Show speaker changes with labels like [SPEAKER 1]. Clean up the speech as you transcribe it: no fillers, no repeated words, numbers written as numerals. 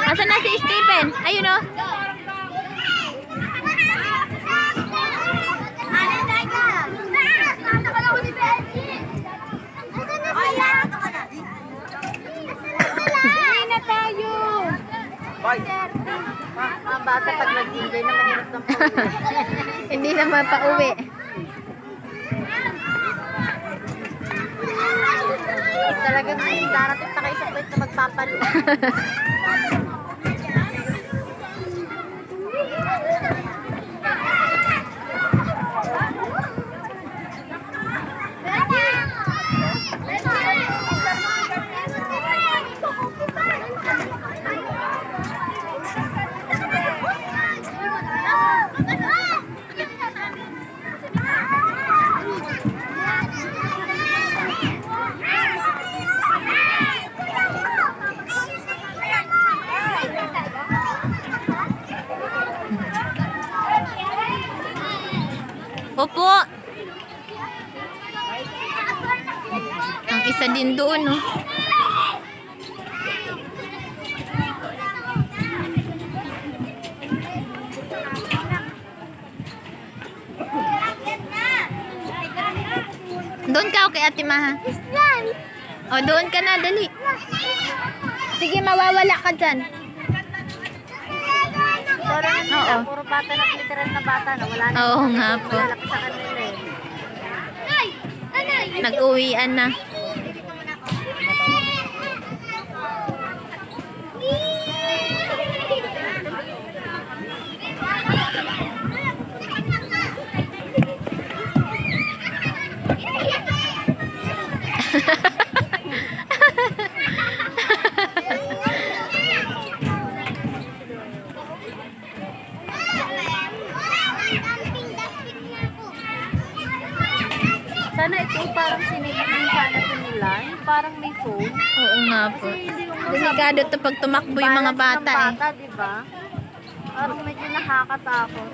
[SPEAKER 1] Asan na si Stephen? Ayun o.
[SPEAKER 2] na tayo.
[SPEAKER 3] Ang bata pag nag-enjoy na mahirap ng pauwi.
[SPEAKER 1] Hindi naman pa uwi.
[SPEAKER 3] Talagang darating pa kayo sa point na magpapalo.
[SPEAKER 1] Opo. Ang isa din doon, no? Doon ka, okay, Ate Maha? O, doon ka na, dali. Sige, mawawala ka dyan. Oo.
[SPEAKER 3] Puro bata na literal na bata na wala na.
[SPEAKER 1] Oo nga po.
[SPEAKER 3] Malalaki sa kanila eh.
[SPEAKER 1] Nag-uwian na.
[SPEAKER 3] Sana ito parang sinigil sana ito nila. Yung parang may phone.
[SPEAKER 1] Oo nga po.
[SPEAKER 3] Kasi hindi mo
[SPEAKER 1] Delikado to pag tumakbo yung mga
[SPEAKER 3] balance ng
[SPEAKER 1] bata eh.
[SPEAKER 3] bata, diba? Parang medyo nakakatakot.